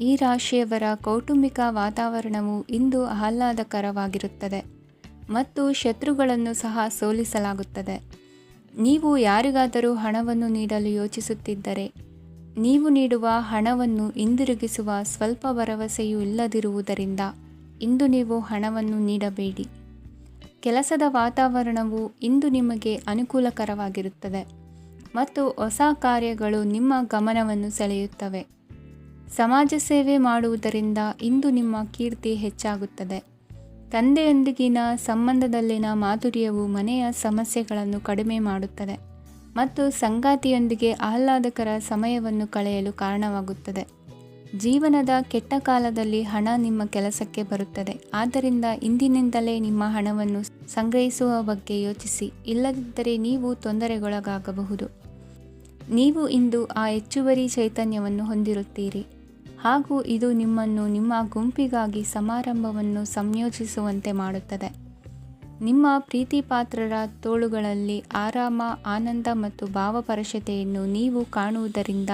ಈ ರಾಶಿಯವರ ಕೌಟುಂಬಿಕ ವಾತಾವರಣವು ಇಂದು ಆಹ್ಲಾದಕರವಾಗಿರುತ್ತದೆ ಮತ್ತು ಶತ್ರುಗಳನ್ನು ಸಹ ಸೋಲಿಸಲಾಗುತ್ತದೆ. ನೀವು ಯಾರಿಗಾದರೂ ಹಣವನ್ನು ನೀಡಲು ಯೋಚಿಸುತ್ತಿದ್ದರೆ, ನೀವು ನೀಡುವ ಹಣವನ್ನು ಹಿಂದಿರುಗಿಸುವ ಸ್ವಲ್ಪ ಭರವಸೆಯೂ ಇಲ್ಲದಿರುವುದರಿಂದ ಇಂದು ನೀವು ಹಣವನ್ನು ನೀಡಬೇಡಿ. ಕೆಲಸದ ವಾತಾವರಣವು ಇಂದು ನಿಮಗೆ ಅನುಕೂಲಕರವಾಗಿರುತ್ತದೆ ಮತ್ತು ಹೊಸ ಕಾರ್ಯಗಳು ನಿಮ್ಮ ಗಮನವನ್ನು ಸೆಳೆಯುತ್ತವೆ. ಸಮಾಜ ಸೇವೆ ಮಾಡುವುದರಿಂದ ಇಂದು ನಿಮ್ಮ ಕೀರ್ತಿ ಹೆಚ್ಚಾಗುತ್ತದೆ. ತಂದೆಯೊಂದಿಗಿನ ಸಂಬಂಧದಲ್ಲಿನ ಮಾಧುರ್ಯವು ಮನೆಯ ಸಮಸ್ಯೆಗಳನ್ನು ಕಡಿಮೆ ಮಾಡುತ್ತದೆ ಮತ್ತು ಸಂಗಾತಿಯೊಂದಿಗೆ ಆಹ್ಲಾದಕರ ಸಮಯವನ್ನು ಕಳೆಯಲು ಕಾರಣವಾಗುತ್ತದೆ. ಜೀವನದ ಕೆಟ್ಟ ಕಾಲದಲ್ಲಿ ಹಣ ನಿಮ್ಮ ಕೆಲಸಕ್ಕೆ ಬರುತ್ತದೆ. ಆದ್ದರಿಂದ ಇಂದಿನಿಂದಲೇ ನಿಮ್ಮ ಹಣವನ್ನು ಸಂಗ್ರಹಿಸುವ ಬಗ್ಗೆ ಯೋಚಿಸಿ, ಇಲ್ಲದಿದ್ದರೆ ನೀವು ತೊಂದರೆಗೊಳಗಾಗಬಹುದು. ನೀವು ಇಂದು ಆ ಹೆಚ್ಚುವರಿ ಚೈತನ್ಯವನ್ನು ಹೊಂದಿರುತ್ತೀರಿ ಹಾಗೂ ಇದು ನಿಮ್ಮನ್ನು ನಿಮ್ಮ ಗುಂಪಿಗಾಗಿ ಸಮಾರಂಭವನ್ನು ಸಂಯೋಜಿಸುವಂತೆ ಮಾಡುತ್ತದೆ. ನಿಮ್ಮ ಪ್ರೀತಿಪಾತ್ರರ ತೋಳುಗಳಲ್ಲಿ ಆರಾಮ, ಆನಂದ ಮತ್ತು ಭಾವಪರವಶತೆಯನ್ನು ನೀವು ಕಾಣುವುದರಿಂದ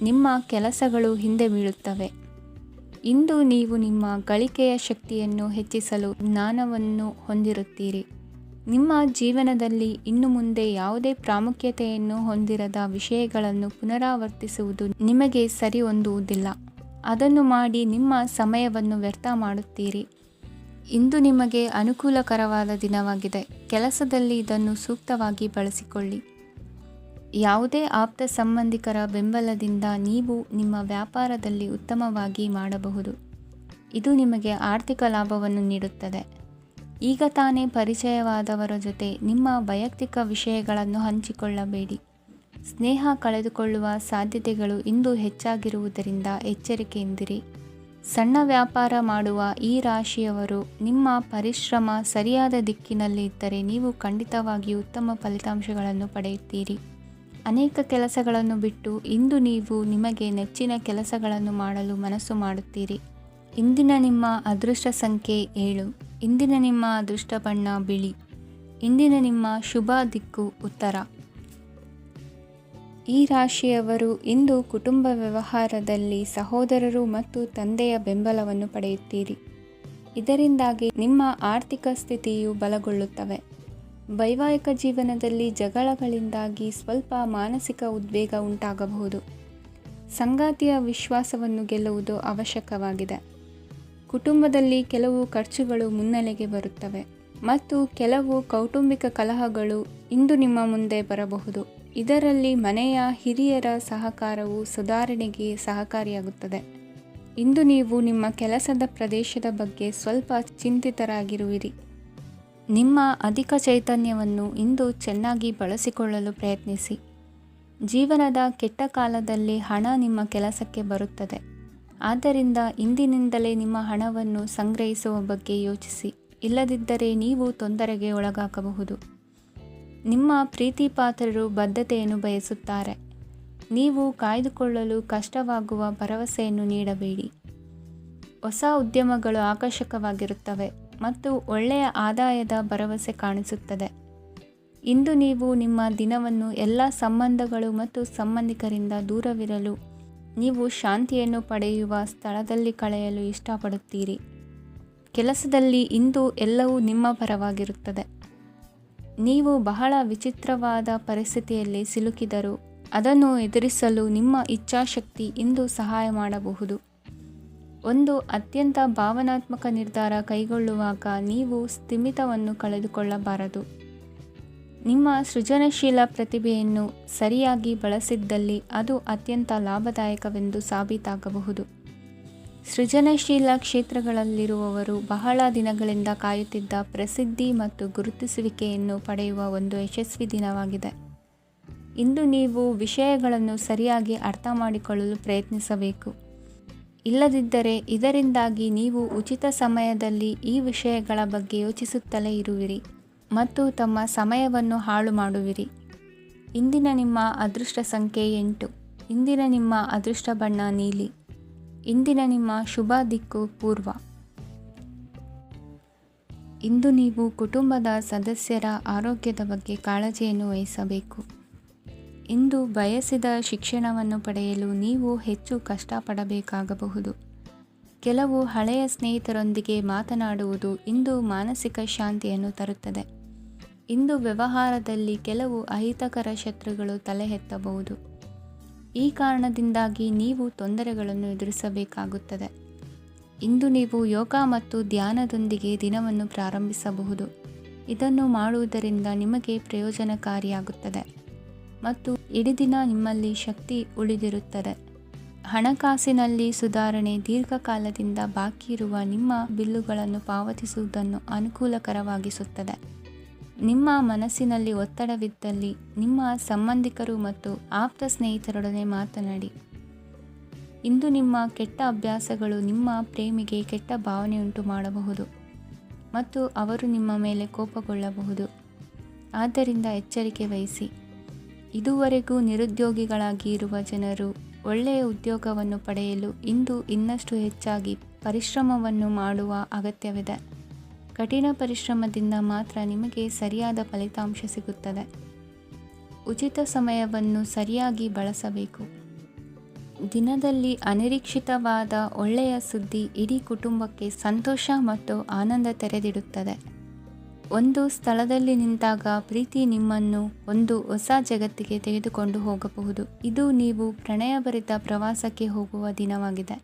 ನಿಮ್ಮ ಕೆಲಸಗಳು ಹಿಂದೆ ಬೀಳುತ್ತವೆ. ಇಂದು ನೀವು ನಿಮ್ಮ ಗಳಿಕೆಯ ಶಕ್ತಿಯನ್ನು ಹೆಚ್ಚಿಸಲು ಜ್ಞಾನವನ್ನು ಹೊಂದಿರುತ್ತೀರಿ. ನಿಮ್ಮ ಜೀವನದಲ್ಲಿ ಇನ್ನು ಮುಂದೆ ಯಾವುದೇ ಪ್ರಾಮುಖ್ಯತೆಯನ್ನು ಹೊಂದಿರದ ವಿಷಯಗಳನ್ನು ಪುನರಾವರ್ತಿಸುವುದು ನಿಮಗೆ ಸರಿ ಹೊಂದುವುದಿಲ್ಲ. ಅದನ್ನು ಮಾಡಿ ನಿಮ್ಮ ಸಮಯವನ್ನು ವ್ಯರ್ಥ ಮಾಡುತ್ತೀರಿ. ಇಂದು ನಿಮಗೆ ಅನುಕೂಲಕರವಾದ ದಿನವಾಗಿದೆ. ಕೆಲಸದಲ್ಲಿ ಇದನ್ನು ಸೂಕ್ತವಾಗಿ ಬಳಸಿಕೊಳ್ಳಿ. ಯಾವುದೇ ಆಪ್ತ ಸಂಬಂಧಿಕರ ಬೆಂಬಲದಿಂದ ನೀವು ನಿಮ್ಮ ವ್ಯಾಪಾರದಲ್ಲಿ ಉತ್ತಮವಾಗಿ ಮಾಡಬಹುದು. ಇದು ನಿಮಗೆ ಆರ್ಥಿಕ ಲಾಭವನ್ನು ನೀಡುತ್ತದೆ. ಈಗ ತಾನೇ ಪರಿಚಯವಾದವರ ಜೊತೆ ನಿಮ್ಮ ವೈಯಕ್ತಿಕ ವಿಷಯಗಳನ್ನು ಹಂಚಿಕೊಳ್ಳಬೇಡಿ. ಸ್ನೇಹ ಕಳೆದುಕೊಳ್ಳುವ ಸಾಧ್ಯತೆಗಳು ಇಂದು ಹೆಚ್ಚಾಗಿರುವುದರಿಂದ ಎಚ್ಚರಿಕೆಯಿಂದಿರಿ. ಸಣ್ಣ ವ್ಯಾಪಾರ ಮಾಡುವ ಈ ರಾಶಿಯವರು ನಿಮ್ಮ ಪರಿಶ್ರಮ ಸರಿಯಾದ ದಿಕ್ಕಿನಲ್ಲಿ ಇದ್ದರೆ ನೀವು ಖಂಡಿತವಾಗಿಯೂ ಉತ್ತಮ ಫಲಿತಾಂಶಗಳನ್ನು ಪಡೆಯುತ್ತೀರಿ. ಅನೇಕ ಕೆಲಸಗಳನ್ನು ಬಿಟ್ಟು ಇಂದು ನೀವು ನಿಮಗೆ ನೆಚ್ಚಿನ ಕೆಲಸಗಳನ್ನು ಮಾಡಲು ಮನಸ್ಸು ಮಾಡುತ್ತೀರಿ. ಇಂದಿನ ನಿಮ್ಮ ಅದೃಷ್ಟ ಸಂಖ್ಯೆ 7. ಇಂದಿನ ನಿಮ್ಮ ಅದೃಷ್ಟ ಬಣ್ಣ ಬಿಳಿ. ಇಂದಿನ ನಿಮ್ಮ ಶುಭ ದಿಕ್ಕು ಉತ್ತರ. ಈ ರಾಶಿಯವರು ಇಂದು ಕುಟುಂಬ ವ್ಯವಹಾರದಲ್ಲಿ ಸಹೋದರರು ಮತ್ತು ತಂದೆಯ ಬೆಂಬಲವನ್ನು ಪಡೆಯುತ್ತೀರಿ. ಇದರಿಂದಾಗಿ ನಿಮ್ಮ ಆರ್ಥಿಕ ಸ್ಥಿತಿಯು ಬಲಗೊಳ್ಳುತ್ತವೆ. ವೈವಾಹಿಕ ಜೀವನದಲ್ಲಿ ಜಗಳಗಳಿಂದಾಗಿ ಸ್ವಲ್ಪ ಮಾನಸಿಕ ಉದ್ವೇಗ ಉಂಟಾಗಬಹುದು. ಸಂಗಾತಿಯ ವಿಶ್ವಾಸವನ್ನು ಗೆಲ್ಲುವುದು ಅವಶ್ಯಕವಾಗಿದೆ. ಕುಟುಂಬದಲ್ಲಿ ಕೆಲವು ಖರ್ಚುಗಳು ಮುನ್ನೆಲೆಗೆ ಬರುತ್ತವೆ ಮತ್ತು ಕೆಲವು ಕೌಟುಂಬಿಕ ಕಲಹಗಳು ಇಂದು ನಿಮ್ಮ ಮುಂದೆ ಬರಬಹುದು. ಇದರಲ್ಲಿ ಮನೆಯ ಹಿರಿಯರ ಸಹಕಾರವು ಸುಧಾರಣೆಗೆ ಸಹಕಾರಿಯಾಗುತ್ತದೆ. ಇಂದು ನೀವು ನಿಮ್ಮ ಕೆಲಸದ ಪ್ರದೇಶದ ಬಗ್ಗೆ ಸ್ವಲ್ಪ ಚಿಂತಿತರಾಗಿರುವಿರಿ. ನಿಮ್ಮ ಅಧಿಕ ಚೈತನ್ಯವನ್ನು ಇಂದು ಚೆನ್ನಾಗಿ ಬಳಸಿಕೊಳ್ಳಲು ಪ್ರಯತ್ನಿಸಿ. ಜೀವನದ ಕೆಟ್ಟ ಕಾಲದಲ್ಲಿ ಹಣ ನಿಮ್ಮ ಕೆಲಸಕ್ಕೆ ಬರುತ್ತದೆ. ಆದ್ದರಿಂದ ಇಂದಿನಿಂದಲೇ ನಿಮ್ಮ ಹಣವನ್ನು ಸಂಗ್ರಹಿಸುವ ಬಗ್ಗೆ ಯೋಚಿಸಿ, ಇಲ್ಲದಿದ್ದರೆ ನೀವು ತೊಂದರೆಗೆ ಒಳಗಾಗಬಹುದು. ನಿಮ್ಮ ಪ್ರೀತಿಪಾತ್ರರು ಬದ್ಧತೆಯನ್ನು ಬಯಸುತ್ತಾರೆ. ನೀವು ಕಾಯ್ದುಕೊಳ್ಳಲು ಕಷ್ಟವಾಗುವ ಭರವಸೆಯನ್ನು ನೀಡಬೇಡಿ. ಹೊಸ ಉದ್ಯಮಗಳು ಆಕರ್ಷಕವಾಗಿರುತ್ತವೆ ಮತ್ತು ಒಳ್ಳೆಯ ಆದಾಯದ ಭರವಸೆ ಕಾಣಿಸುತ್ತದೆ. ಇಂದು ನೀವು ನಿಮ್ಮ ದಿನವನ್ನು ಎಲ್ಲ ಸಂಬಂಧಗಳು ಮತ್ತು ಸಂಬಂಧಿಕರಿಂದ ದೂರವಿರಲು ನೀವು ಶಾಂತಿಯನ್ನು ಪಡೆಯುವ ಸ್ಥಳದಲ್ಲಿ ಕಳೆಯಲು ಇಷ್ಟಪಡುತ್ತೀರಿ. ಕೆಲಸದಲ್ಲಿ ಇಂದು ಎಲ್ಲವೂ ನಿಮ್ಮ ಪರವಾಗಿರುತ್ತದೆ. ನೀವು ಬಹಳ ವಿಚಿತ್ರವಾದ ಪರಿಸ್ಥಿತಿಯಲ್ಲಿ ಸಿಲುಕಿದರೂ ಅದನ್ನು ಎದುರಿಸಲು ನಿಮ್ಮ ಇಚ್ಛಾಶಕ್ತಿ ಇಂದು ಸಹಾಯ ಮಾಡಬಹುದು. ಒಂದು ಅತ್ಯಂತ ಭಾವನಾತ್ಮಕ ನಿರ್ಧಾರ ಕೈಗೊಳ್ಳುವಾಗ ನೀವು ಸ್ಥಿಮಿತವನ್ನು ಕಳೆದುಕೊಳ್ಳಬಾರದು. ನಿಮ್ಮ ಸೃಜನಶೀಲ ಪ್ರತಿಭೆಯನ್ನು ಸರಿಯಾಗಿ ಬಳಸಿದ್ದಲ್ಲಿ ಅದು ಅತ್ಯಂತ ಲಾಭದಾಯಕವೆಂದು ಸಾಬೀತಾಗಬಹುದು. ಸೃಜನಶೀಲ ಕ್ಷೇತ್ರಗಳಲ್ಲಿರುವವರು ಬಹಳ ದಿನಗಳಿಂದ ಕಾಯುತ್ತಿದ್ದ ಪ್ರಸಿದ್ಧಿ ಮತ್ತು ಗುರುತಿಸುವಿಕೆಯನ್ನು ಪಡೆಯುವ ಒಂದು ಯಶಸ್ವಿ ದಿನವಾಗಿದೆ. ಇಂದು ನೀವು ವಿಷಯಗಳನ್ನು ಸರಿಯಾಗಿ ಅರ್ಥ ಮಾಡಿಕೊಳ್ಳಲು ಪ್ರಯತ್ನಿಸಬೇಕು. ಇಲ್ಲದಿದ್ದರೆ ಇದರಿಂದಾಗಿ ನೀವು ಉಚಿತ ಸಮಯದಲ್ಲಿ ಈ ವಿಷಯಗಳ ಬಗ್ಗೆ ಯೋಚಿಸುತ್ತಲೇ ಇರುವಿರಿ ಮತ್ತು ತಮ್ಮ ಸಮಯವನ್ನು ಹಾಳು ಮಾಡುವಿರಿ. ಇಂದಿನ ನಿಮ್ಮ ಅದೃಷ್ಟ ಸಂಖ್ಯೆ 8. ಇಂದಿನ ನಿಮ್ಮ ಅದೃಷ್ಟ ಬಣ್ಣ ನೀಲಿ. ಇಂದಿನ ನಿಮ್ಮ ಶುಭ ದಿಕ್ಕು ಪೂರ್ವ. ಇಂದು ನೀವು ಕುಟುಂಬದ ಸದಸ್ಯರ ಆರೋಗ್ಯದ ಬಗ್ಗೆ ಕಾಳಜಿಯನ್ನು ವಹಿಸಬೇಕು. ಇಂದು ಬಯಸಿದ ಶಿಕ್ಷಣವನ್ನು ಪಡೆಯಲು ನೀವು ಹೆಚ್ಚು ಕಷ್ಟಪಡಬೇಕಾಗಬಹುದು. ಕೆಲವು ಹಳೆಯ ಸ್ನೇಹಿತರೊಂದಿಗೆ ಮಾತನಾಡುವುದು ಇಂದು ಮಾನಸಿಕ ಶಾಂತಿಯನ್ನು ತರುತ್ತದೆ. ಇಂದು ವ್ಯವಹಾರದಲ್ಲಿ ಕೆಲವು ಅಹಿತಕರ ಶತ್ರುಗಳು ತಲೆ ಎತ್ತಬಹುದು. ಈ ಕಾರಣದಿಂದಾಗಿ ನೀವು ತೊಂದರೆಗಳನ್ನು ಎದುರಿಸಬೇಕಾಗುತ್ತದೆ. ಇಂದು ನೀವು ಯೋಗ ಮತ್ತು ಧ್ಯಾನದೊಂದಿಗೆ ದಿನವನ್ನು ಪ್ರಾರಂಭಿಸಬಹುದು. ಇದನ್ನು ಮಾಡುವುದರಿಂದ ನಿಮಗೆ ಪ್ರಯೋಜನಕಾರಿಯಾಗುತ್ತದೆ ಮತ್ತು ಇಡೀ ದಿನ ನಿಮ್ಮಲ್ಲಿ ಶಕ್ತಿ ಉಳಿದಿರುತ್ತದೆ. ಹಣಕಾಸಿನಲ್ಲಿ ಸುಧಾರಣೆ ದೀರ್ಘಕಾಲದಿಂದ ಬಾಕಿ ಇರುವ ನಿಮ್ಮ ಬಿಲ್ಲುಗಳನ್ನು ಪಾವತಿಸುವುದನ್ನು ಅನುಕೂಲಕರವಾಗಿಸುತ್ತದೆ. ನಿಮ್ಮ ಮನಸ್ಸಿನಲ್ಲಿ ಒತ್ತಡವಿದ್ದಲ್ಲಿ ನಿಮ್ಮ ಸಂಬಂಧಿಕರು ಮತ್ತು ಆಪ್ತ ಸ್ನೇಹಿತರೊಡನೆ ಮಾತನಾಡಿ. ಇಂದು ನಿಮ್ಮ ಕೆಟ್ಟ ಅಭ್ಯಾಸಗಳು ನಿಮ್ಮ ಪ್ರೇಮಿಗೆ ಕೆಟ್ಟ ಭಾವನೆಯುಂಟು ಮಾಡಬಹುದು ಮತ್ತು ಅವರು ನಿಮ್ಮ ಮೇಲೆ ಕೋಪಗೊಳ್ಳಬಹುದು. ಆದ್ದರಿಂದ ಎಚ್ಚರಿಕೆ ವಹಿಸಿ. ಇದುವರೆಗೂ ನಿರುದ್ಯೋಗಿಗಳಾಗಿ ಇರುವ ಜನರು ಒಳ್ಳೆಯ ಉದ್ಯೋಗವನ್ನು ಪಡೆಯಲು ಇಂದು ಇನ್ನಷ್ಟು ಹೆಚ್ಚಾಗಿ ಪರಿಶ್ರಮವನ್ನು ಮಾಡುವ ಅಗತ್ಯವಿದೆ. ಕಠಿಣ ಪರಿಶ್ರಮದಿಂದ ಮಾತ್ರ ನಿಮಗೆ ಸರಿಯಾದ ಫಲಿತಾಂಶ ಸಿಗುತ್ತದೆ. ಉಚಿತ ಸಮಯವನ್ನು ಸರಿಯಾಗಿ ಬಳಸಬೇಕು. ದಿನದಲ್ಲಿ ಅನಿರೀಕ್ಷಿತವಾದ ಒಳ್ಳೆಯ ಸುದ್ದಿ ಇಡೀ ಕುಟುಂಬಕ್ಕೆ ಸಂತೋಷ ಮತ್ತು ಆನಂದ ತೆರೆದಿಡುತ್ತದೆ. ಒಂದು ಸ್ಥಳದಲ್ಲಿ ನಿಂತಾಗ ಪ್ರೀತಿ ನಿಮ್ಮನ್ನು ಒಂದು ಹೊಸ ಜಗತ್ತಿಗೆ ತೆಗೆದುಕೊಂಡು ಹೋಗಬಹುದು. ಇದು ನೀವು ಪ್ರಣಯಭರಿತ ಪ್ರವಾಸಕ್ಕೆ ಹೋಗುವ ದಿನವಾಗಿದೆ.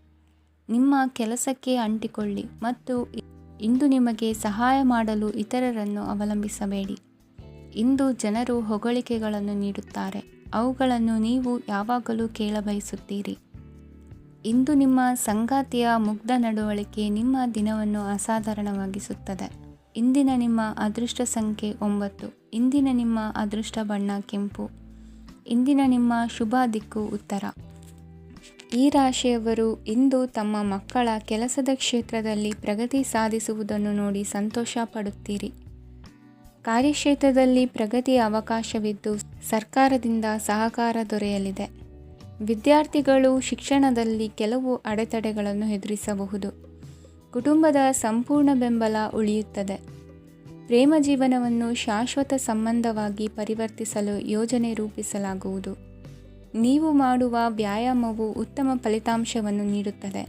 ನಿಮ್ಮ ಕೆಲಸಕ್ಕೆ ಅಂಟಿಕೊಳ್ಳಿ ಮತ್ತು ಇಂದು ನಿಮಗೆ ಸಹಾಯ ಮಾಡಲು ಇತರರನ್ನು ಅವಲಂಬಿಸಬೇಡಿ. ಇಂದು ಜನರು ಹೊಗಳಿಕೆಗಳನ್ನು ನೀಡುತ್ತಾರೆ. ಅವುಗಳನ್ನು ನೀವು ಯಾವಾಗಲೂ ಕೇಳಬಯಸುತ್ತೀರಿ. ಇಂದು ನಿಮ್ಮ ಸಂಗಾತಿಯ ಮುಗ್ಧ ನಡವಳಿಕೆ ನಿಮ್ಮ ದಿನವನ್ನು ಅಸಾಧಾರಣವಾಗಿಸುತ್ತದೆ. ಇಂದಿನ ನಿಮ್ಮ ಅದೃಷ್ಟ ಸಂಖ್ಯೆ 9. ಇಂದಿನ ನಿಮ್ಮ ಅದೃಷ್ಟ ಬಣ್ಣ ಕೆಂಪು. ಇಂದಿನ ನಿಮ್ಮ ಶುಭ ದಿಕ್ಕು ಉತ್ತರ. ಈ ರಾಶಿಯವರು ಇಂದು ತಮ್ಮ ಮಕ್ಕಳ ಕೆಲಸದ ಕ್ಷೇತ್ರದಲ್ಲಿ ಪ್ರಗತಿ ಸಾಧಿಸುವುದನ್ನು ನೋಡಿ ಸಂತೋಷ ಪಡುತ್ತೀರಿ. ಕಾರ್ಯಕ್ಷೇತ್ರದಲ್ಲಿ ಪ್ರಗತಿಯ ಅವಕಾಶವಿದ್ದು ಸರ್ಕಾರದಿಂದ ಸಹಕಾರ ದೊರೆಯಲಿದೆ. ವಿದ್ಯಾರ್ಥಿಗಳು ಶಿಕ್ಷಣದಲ್ಲಿ ಕೆಲವು ಅಡೆತಡೆಗಳನ್ನು ಎದುರಿಸಬಹುದು. ಕುಟುಂಬದ ಸಂಪೂರ್ಣ ಬೆಂಬಲ ಉಳಿಯುತ್ತದೆ. ಪ್ರೇಮ ಜೀವನವನ್ನು ಶಾಶ್ವತ ಸಂಬಂಧವಾಗಿ ಪರಿವರ್ತಿಸಲು ಯೋಜನೆ ರೂಪಿಸಲಾಗುವುದು. ನೀವು ಮಾಡುವ ವ್ಯಾಯಾಮವು ಉತ್ತಮ ಫಲಿತಾಂಶವನ್ನು ನೀಡುತ್ತದೆ.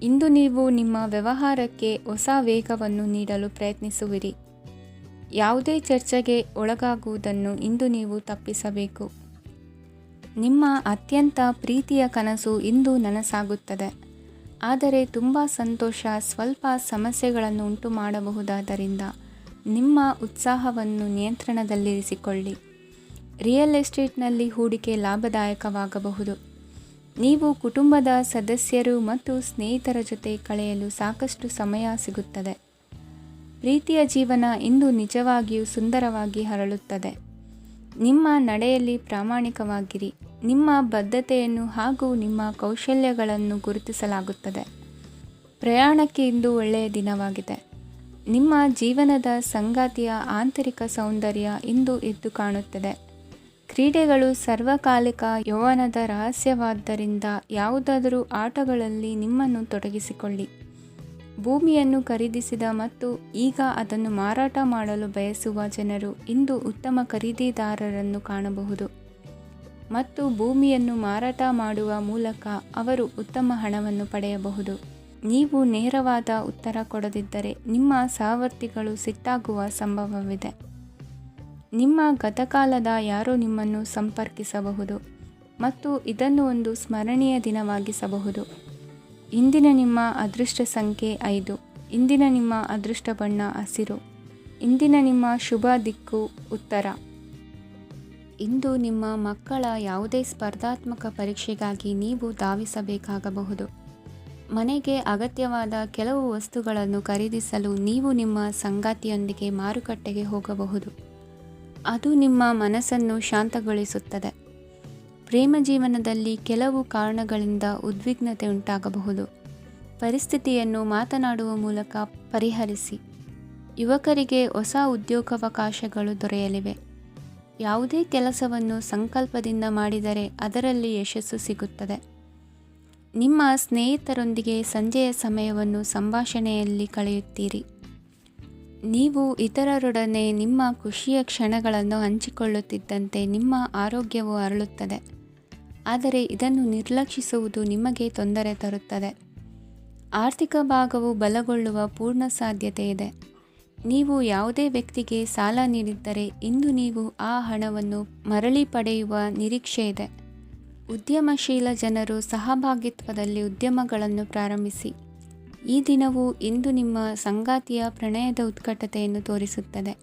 ಇಂದು ನೀವು ನಿಮ್ಮ ವ್ಯವಹಾರಕ್ಕೆ ಹೊಸ ವೇಗವನ್ನು ನೀಡಲು ಪ್ರಯತ್ನಿಸುವಿರಿ. ಯಾವುದೇ ಚರ್ಚೆಗೆ ಒಳಗಾಗುವುದನ್ನು ಇಂದು ನೀವು ತಪ್ಪಿಸಬೇಕು. ನಿಮ್ಮ ಅತ್ಯಂತ ಪ್ರೀತಿಯ ಕನಸು ಇಂದು ನನಸಾಗುತ್ತದೆ. ಆದರೆ ತುಂಬ ಸಂತೋಷ ಸ್ವಲ್ಪ ಸಮಸ್ಯೆಗಳನ್ನು ಉಂಟು ಮಾಡಬಹುದಾದ್ದರಿಂದ ನಿಮ್ಮ ಉತ್ಸಾಹವನ್ನು ನಿಯಂತ್ರಣದಲ್ಲಿರಿಸಿಕೊಳ್ಳಿ. ರಿಯಲ್ ಎಸ್ಟೇಟ್ನಲ್ಲಿ ಹೂಡಿಕೆ ಲಾಭದಾಯಕವಾಗಬಹುದು. ನೀವು ಕುಟುಂಬದ ಸದಸ್ಯರು ಮತ್ತು ಸ್ನೇಹಿತರ ಜೊತೆ ಕಳೆಯಲು ಸಾಕಷ್ಟು ಸಮಯ ಸಿಗುತ್ತದೆ. ಪ್ರೀತಿಯ ಜೀವನ ಇಂದು ನಿಜವಾಗಿಯೂ ಸುಂದರವಾಗಿ ಹರಳುತ್ತದೆ. ನಿಮ್ಮ ನಡೆಯಲ್ಲಿ ಪ್ರಾಮಾಣಿಕವಾಗಿರಿ. ನಿಮ್ಮ ಬದ್ಧತೆಯನ್ನು ಹಾಗೂ ನಿಮ್ಮ ಕೌಶಲ್ಯಗಳನ್ನು ಗುರುತಿಸಲಾಗುತ್ತದೆ. ಪ್ರಯಾಣಕ್ಕೆ ಇಂದು ಒಳ್ಳೆಯ ದಿನವಾಗಿದೆ. ನಿಮ್ಮ ಜೀವನದ ಸಂಗಾತಿಯ ಆಂತರಿಕ ಸೌಂದರ್ಯ ಇಂದು ಎದ್ದು ಕಾಣುತ್ತದೆ. ಕ್ರೀಡೆಗಳು ಸರ್ವಕಾಲಿಕ ಯೌವನದ ರಹಸ್ಯವಾದ್ದರಿಂದ ಯಾವುದಾದರೂ ಆಟಗಳಲ್ಲಿ ನಿಮ್ಮನ್ನು ತೊಡಗಿಸಿಕೊಳ್ಳಿ. ಭೂಮಿಯನ್ನು ಖರೀದಿಸಿದ ಮತ್ತು ಈಗ ಅದನ್ನು ಮಾರಾಟ ಮಾಡಲು ಬಯಸುವ ಜನರು ಇಂದು ಉತ್ತಮ ಖರೀದಿದಾರರನ್ನು ಕಾಣಬಹುದು ಮತ್ತು ಭೂಮಿಯನ್ನು ಮಾರಾಟ ಮಾಡುವ ಮೂಲಕ ಅವರು ಉತ್ತಮ ಹಣವನ್ನು ಪಡೆಯಬಹುದು. ನೀವು ನೇರವಾದ ಉತ್ತರ ಕೊಡದಿದ್ದರೆ ನಿಮ್ಮ ಸಹವರ್ತಿಗಳು ಸಿಟ್ಟಾಗುವ ಸಂಭವವಿದೆ. ನಿಮ್ಮ ಗತಕಾಲದ ಯಾರೋ ನಿಮ್ಮನ್ನು ಸಂಪರ್ಕಿಸಬಹುದು ಮತ್ತು ಇದನ್ನು ಒಂದು ಸ್ಮರಣೀಯ ದಿನವಾಗಿಸಬಹುದು. ಇಂದಿನ ನಿಮ್ಮ ಅದೃಷ್ಟ ಸಂಖ್ಯೆ 5. ಇಂದಿನ ನಿಮ್ಮ ಅದೃಷ್ಟ ಬಣ್ಣ ಹಸಿರು. ಇಂದಿನ ನಿಮ್ಮ ಶುಭ ದಿಕ್ಕು ಉತ್ತರ. ಇಂದು ನಿಮ್ಮ ಮಕ್ಕಳ ಯಾವುದೇ ಸ್ಪರ್ಧಾತ್ಮಕ ಪರೀಕ್ಷೆಗಾಗಿ ನೀವು ಧಾವಿಸಬೇಕಾಗಬಹುದು. ಮನೆಗೆ ಅಗತ್ಯವಾದ ಕೆಲವು ವಸ್ತುಗಳನ್ನು ಖರೀದಿಸಲು ನೀವು ನಿಮ್ಮ ಸಂಗಾತಿಯೊಂದಿಗೆ ಮಾರುಕಟ್ಟೆಗೆ ಹೋಗಬಹುದು. ಅದು ನಿಮ್ಮ ಮನಸ್ಸನ್ನು ಶಾಂತಗೊಳಿಸುತ್ತದೆ. ಪ್ರೇಮ ಜೀವನದಲ್ಲಿ ಕೆಲವು ಕಾರಣಗಳಿಂದ ಉದ್ವಿಗ್ನತೆ ಉಂಟಾಗಬಹುದು. ಪರಿಸ್ಥಿತಿಯನ್ನು ಮಾತನಾಡುವ ಮೂಲಕ ಪರಿಹರಿಸಿ. ಯುವಕರಿಗೆ ಹೊಸ ಉದ್ಯೋಗಾವಕಾಶಗಳು ದೊರೆಯಲಿವೆ. ಯಾವುದೇ ಕೆಲಸವನ್ನು ಸಂಕಲ್ಪದಿಂದ ಮಾಡಿದರೆ ಅದರಲ್ಲಿ ಯಶಸ್ಸು ಸಿಗುತ್ತದೆ. ನಿಮ್ಮ ಸ್ನೇಹಿತರೊಂದಿಗೆ ಸಂಜೆಯ ಸಮಯವನ್ನು ಸಂಭಾಷಣೆಯಲ್ಲಿ ಕಳೆಯುತ್ತೀರಿ. ನೀವು ಇತರರೊಡನೆ ನಿಮ್ಮ ಖುಷಿಯ ಕ್ಷಣಗಳನ್ನು ಹಂಚಿಕೊಳ್ಳುತ್ತಿದ್ದಂತೆ ನಿಮ್ಮ ಆರೋಗ್ಯವು ಅರಳುತ್ತದೆ. ಆದರೆ ಇದನ್ನು ನಿರ್ಲಕ್ಷಿಸುವುದು ನಿಮಗೆ ತೊಂದರೆ ತರುತ್ತದೆ. ಆರ್ಥಿಕ ಭಾಗವು ಬಲಗೊಳ್ಳುವ ಪೂರ್ಣ ಸಾಧ್ಯತೆ ಇದೆ. ನೀವು ಯಾವುದೇ ವ್ಯಕ್ತಿಗೆ ಸಾಲ ನೀಡಿದ್ದರೆ ಇಂದು ನೀವು ಆ ಹಣವನ್ನು ಮರಳಿ ಪಡೆಯುವ ನಿರೀಕ್ಷೆ ಇದೆ. ಉದ್ಯಮಶೀಲ ಜನರು ಸಹಭಾಗಿತ್ವದಲ್ಲಿ ಉದ್ಯಮಗಳನ್ನು ಪ್ರಾರಂಭಿಸಿ. ಈ ದಿನವು ಇಂದು ನಿಮ್ಮ ಸಂಗಾತಿಯ ಪ್ರಣಯದ ಉತ್ಕಟತೆಯನ್ನು ತೋರಿಸುತ್ತದೆ.